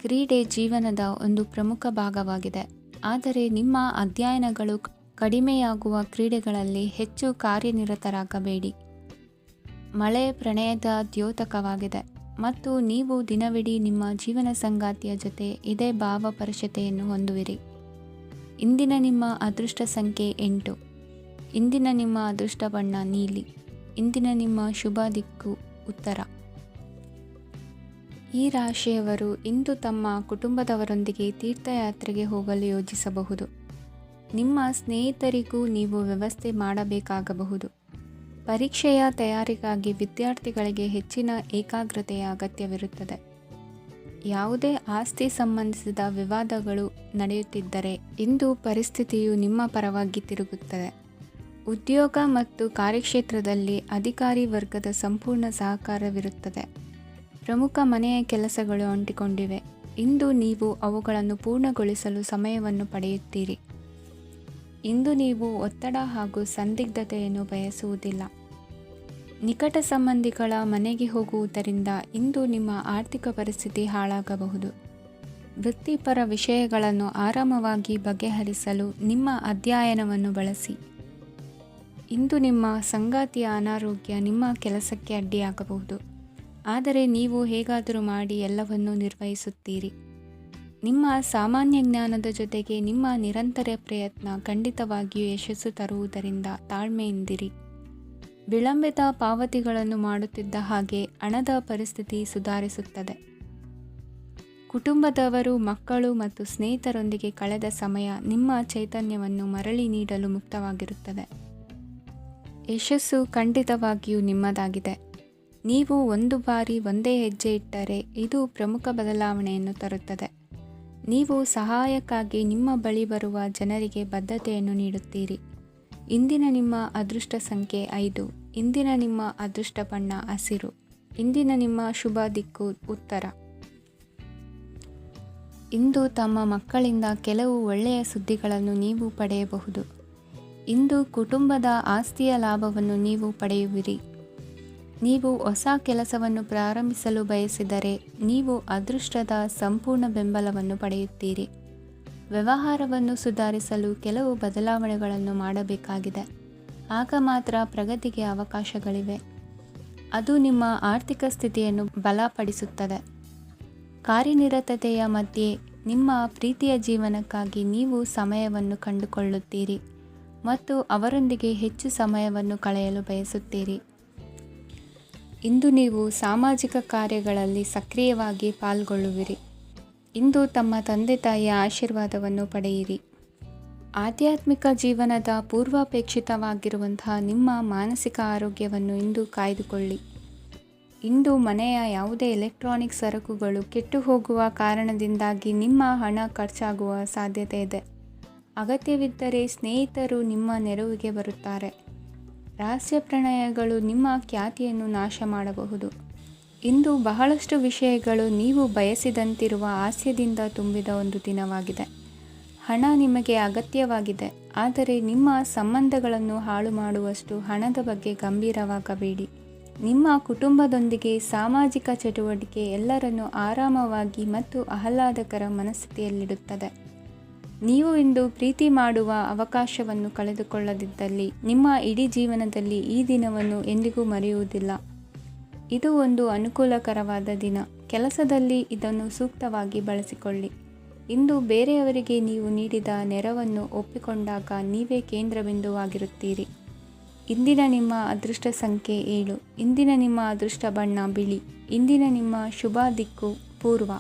ಕ್ರೀಡೆ ಜೀವನದ ಒಂದು ಪ್ರಮುಖ ಭಾಗವಾಗಿದೆ, ಆದರೆ ನಿಮ್ಮ ಅಧ್ಯಯನಗಳು ಕಡಿಮೆಯಾಗುವ ಕ್ರೀಡೆಗಳಲ್ಲಿ ಹೆಚ್ಚು ಕಾರ್ಯನಿರತರಾಗಬೇಡಿ. ಮಳೆ ಪ್ರಣಯದ ದ್ಯೋತಕವಾಗಿದೆ ಮತ್ತು ನೀವು ದಿನವಿಡೀ ನಿಮ್ಮ ಜೀವನ ಸಂಗಾತಿಯ ಜೊತೆ ಇದೇ ಭಾವಪರಶತೆಯನ್ನು ಹೊಂದುವಿರಿ. ಇಂದಿನ ನಿಮ್ಮ ಅದೃಷ್ಟ ಸಂಖ್ಯೆ 8. ಇಂದಿನ ನಿಮ್ಮ ಅದೃಷ್ಟ ಬಣ್ಣ ನೀಲಿ. ಇಂದಿನ ನಿಮ್ಮ ಶುಭ ದಿಕ್ಕು ಉತ್ತರ. ಈ ರಾಶಿಯವರು ಇಂದು ತಮ್ಮ ಕುಟುಂಬದವರೊಂದಿಗೆ ತೀರ್ಥಯಾತ್ರೆಗೆ ಹೋಗಲು ಯೋಜಿಸಬಹುದು. ನಿಮ್ಮ ಸ್ನೇಹಿತರಿಗೂ ನೀವು ವ್ಯವಸ್ಥೆ ಮಾಡಬೇಕಾಗಬಹುದು. ಪರೀಕ್ಷೆಯ ತಯಾರಿಗಾಗಿ ವಿದ್ಯಾರ್ಥಿಗಳಿಗೆ ಹೆಚ್ಚಿನ ಏಕಾಗ್ರತೆಯ ಅಗತ್ಯವಿರುತ್ತದೆ. ಯಾವುದೇ ಆಸ್ತಿ ಸಂಬಂಧಿಸಿದ ವಿವಾದಗಳು ನಡೆಯುತ್ತಿದ್ದರೆ ಇಂದು ಪರಿಸ್ಥಿತಿಯು ನಿಮ್ಮ ಪರವಾಗಿ ತಿರುಗುತ್ತದೆ. ಉದ್ಯೋಗ ಮತ್ತು ಕಾರ್ಯಕ್ಷೇತ್ರದಲ್ಲಿ ಅಧಿಕಾರಿ ವರ್ಗದ ಸಂಪೂರ್ಣ ಸಹಕಾರವಿರುತ್ತದೆ. ಪ್ರಮುಖ ಮನೆಯ ಕೆಲಸಗಳು ಅಂಟಿಕೊಂಡಿವೆ. ಇಂದು ನೀವು ಅವುಗಳನ್ನು ಪೂರ್ಣಗೊಳಿಸಲು ಸಮಯವನ್ನು ಪಡೆಯುತ್ತೀರಿ. ಇಂದು ನೀವು ಒತ್ತಡ ಹಾಗೂ ಸಂದಿಗ್ಧತೆಯನ್ನು ಬಯಸುವುದಿಲ್ಲ. ನಿಕಟ ಸಂಬಂಧಿಗಳ ಮನೆಗೆ ಹೋಗುವುದರಿಂದ ಇಂದು ನಿಮ್ಮ ಆರ್ಥಿಕ ಪರಿಸ್ಥಿತಿ ಹಾಳಾಗಬಹುದು. ವೃತ್ತಿಪರ ವಿಷಯಗಳನ್ನು ಆರಾಮವಾಗಿ ಬಗೆಹರಿಸಲು ನಿಮ್ಮ ಅಧ್ಯಯನವನ್ನು ಬಳಸಿ. ಇಂದು ನಿಮ್ಮ ಸಂಗಾತಿಯ ಅನಾರೋಗ್ಯ ನಿಮ್ಮ ಕೆಲಸಕ್ಕೆ ಅಡ್ಡಿಯಾಗಬಹುದು, ಆದರೆ ನೀವು ಹೇಗಾದರೂ ಮಾಡಿ ಎಲ್ಲವನ್ನೂ ನಿರ್ವಹಿಸುತ್ತೀರಿ. ನಿಮ್ಮ ಸಾಮಾನ್ಯ ಜ್ಞಾನದ ಜೊತೆಗೆ ನಿಮ್ಮ ನಿರಂತರ ಪ್ರಯತ್ನ ಖಂಡಿತವಾಗಿಯೂ ಯಶಸ್ಸು ತರುವುದರಿಂದ ತಾಳ್ಮೆಯಿಂದಿರಿ. ವಿಳಂಬಿತ ಪಾವತಿಗಳನ್ನು ಮಾಡುತ್ತಿದ್ದ ಹಾಗೆ ಹಣದ ಪರಿಸ್ಥಿತಿ ಸುಧಾರಿಸುತ್ತದೆ. ಕುಟುಂಬದವರು, ಮಕ್ಕಳು ಮತ್ತು ಸ್ನೇಹಿತರೊಂದಿಗೆ ಕಳೆದ ಸಮಯ ನಿಮ್ಮ ಚೈತನ್ಯವನ್ನು ಮರಳಿ ನೀಡಲು ಮುಕ್ತವಾಗಿರುತ್ತದೆ. ಯಶಸ್ಸು ಖಂಡಿತವಾಗಿಯೂ ನಿಮ್ಮದಾಗಿದೆ. ನೀವು ಒಂದು ಬಾರಿ ಒಂದೇ ಹೆಜ್ಜೆ ಇಟ್ಟರೆ ಇದು ಪ್ರಮುಖ ಬದಲಾವಣೆಯನ್ನು ತರುತ್ತದೆ. ನೀವು ಸಹಾಯಕ್ಕಾಗಿ ನಿಮ್ಮ ಬಳಿ ಬರುವ ಜನರಿಗೆ ಬದ್ಧತೆಯನ್ನು ನೀಡುತ್ತೀರಿ. ಇಂದಿನ ನಿಮ್ಮ ಅದೃಷ್ಟ ಸಂಖ್ಯೆ 5. ಇಂದಿನ ನಿಮ್ಮ ಅದೃಷ್ಟ ಬಣ್ಣ ಹಸಿರು. ಇಂದಿನ ನಿಮ್ಮ ಶುಭ ದಿಕ್ಕು ಉತ್ತರ. ಇಂದು ತಮ್ಮ ಮಕ್ಕಳಿಂದ ಕೆಲವು ಒಳ್ಳೆಯ ಸುದ್ದಿಗಳನ್ನು ನೀವು ಪಡೆಯಬಹುದು. ಇಂದು ಕುಟುಂಬದ ಆಸ್ತಿಯ ಲಾಭವನ್ನು ನೀವು ಪಡೆಯುವಿರಿ. ನೀವು ಹೊಸ ಕೆಲಸವನ್ನು ಪ್ರಾರಂಭಿಸಲು ಬಯಸಿದರೆ ನೀವು ಅದೃಷ್ಟದ ಸಂಪೂರ್ಣ ಬೆಂಬಲವನ್ನು ಪಡೆಯುತ್ತೀರಿ. ವ್ಯವಹಾರವನ್ನು ಸುಧಾರಿಸಲು ಕೆಲವು ಬದಲಾವಣೆಗಳನ್ನು ಮಾಡಬೇಕಾಗಿದೆ. ಆಗ ಮಾತ್ರ ಪ್ರಗತಿಗೆ ಅವಕಾಶಗಳಿವೆ. ಅದು ನಿಮ್ಮ ಆರ್ಥಿಕ ಸ್ಥಿತಿಯನ್ನು ಬಲಪಡಿಸುತ್ತದೆ. ಕಾರ್ಯನಿರತತೆಯ ಮಧ್ಯೆ ನಿಮ್ಮ ಪ್ರೀತಿಯ ಜೀವನಕ್ಕಾಗಿ ನೀವು ಸಮಯವನ್ನು ಕಂಡುಕೊಳ್ಳುತ್ತೀರಿ ಮತ್ತು ಅವರೊಂದಿಗೆ ಹೆಚ್ಚು ಸಮಯವನ್ನು ಕಳೆಯಲು ಬಯಸುತ್ತೀರಿ. ಇಂದು ನೀವು ಸಾಮಾಜಿಕ ಕಾರ್ಯಗಳಲ್ಲಿ ಸಕ್ರಿಯವಾಗಿ ಪಾಲ್ಗೊಳ್ಳುವಿರಿ. ಇಂದು ತಮ್ಮ ತಂದೆ ತಾಯಿಯ ಆಶೀರ್ವಾದವನ್ನು ಪಡೆಯಿರಿ. ಆಧ್ಯಾತ್ಮಿಕ ಜೀವನದ ಪೂರ್ವಾಪೇಕ್ಷಿತವಾಗಿರುವಂತಹ ನಿಮ್ಮ ಮಾನಸಿಕ ಆರೋಗ್ಯವನ್ನು ಇಂದು ಕಾಯ್ದುಕೊಳ್ಳಿ. ಇಂದು ಮನೆಯ ಯಾವುದೇ ಎಲೆಕ್ಟ್ರಾನಿಕ್ ಸರಕುಗಳು ಕೆಟ್ಟು ಹೋಗುವ ಕಾರಣದಿಂದಾಗಿ ನಿಮ್ಮ ಹಣ ಖರ್ಚಾಗುವ ಸಾಧ್ಯತೆ ಇದೆ. ಅಗತ್ಯವಿದ್ದರೆ ಸ್ನೇಹಿತರು ನಿಮ್ಮ ನೆರವಿಗೆ ಬರುತ್ತಾರೆ. ರಹಸ್ಯ ಪ್ರಣಯಗಳು ನಿಮ್ಮ ಖ್ಯಾತಿಯನ್ನು ನಾಶ ಮಾಡಬಹುದು. ಇಂದು ಬಹಳಷ್ಟು ವಿಷಯಗಳು ನೀವು ಬಯಸಿದಂತಿರುವ ಹಾಸ್ಯದಿಂದ ತುಂಬಿದ ಒಂದು ದಿನವಾಗಿದೆ. ಹಣ ನಿಮಗೆ ಅಗತ್ಯವಾಗಿದೆ, ಆದರೆ ನಿಮ್ಮ ಸಂಬಂಧಗಳನ್ನು ಹಾಳು ಮಾಡುವಷ್ಟು ಹಣದ ಬಗ್ಗೆ ಗಂಭೀರವಾಗಬೇಡಿ. ನಿಮ್ಮ ಕುಟುಂಬದೊಂದಿಗೆ ಸಾಮಾಜಿಕ ಚಟುವಟಿಕೆ ಎಲ್ಲರನ್ನೂ ಆರಾಮವಾಗಿ ಮತ್ತು ಆಹ್ಲಾದಕರ ಮನಸ್ಥಿತಿಯಲ್ಲಿಡುತ್ತದೆ. ನೀವು ಇಂದು ಪ್ರೀತಿ ಮಾಡುವ ಅವಕಾಶವನ್ನು ಕಳೆದುಕೊಳ್ಳದಿದ್ದಲ್ಲಿ ನಿಮ್ಮ ಇಡೀ ಜೀವನದಲ್ಲಿ ಈ ದಿನವನ್ನು ಎಂದಿಗೂ ಮರೆಯುವುದಿಲ್ಲ. ಇದು ಒಂದು ಅನುಕೂಲಕರವಾದ ದಿನ. ಕೆಲಸದಲ್ಲಿ ಇದನ್ನು ಸೂಕ್ತವಾಗಿ ಬಳಸಿಕೊಳ್ಳಿ. ಇಂದು ಬೇರೆಯವರಿಗೆ ನೀವು ನೀಡಿದ ನೆರವನ್ನು ಒಪ್ಪಿಕೊಂಡಾಗ ನೀವೇ ಕೇಂದ್ರಬಿಂದುವಾಗಿರುತ್ತೀರಿ. ಇಂದಿನ ನಿಮ್ಮ ಅದೃಷ್ಟ ಸಂಖ್ಯೆ 7. ಇಂದಿನ ನಿಮ್ಮ ಅದೃಷ್ಟ ಬಣ್ಣ ಬಿಳಿ. ಇಂದಿನ ನಿಮ್ಮ ಶುಭ ದಿಕ್ಕು ಪೂರ್ವ.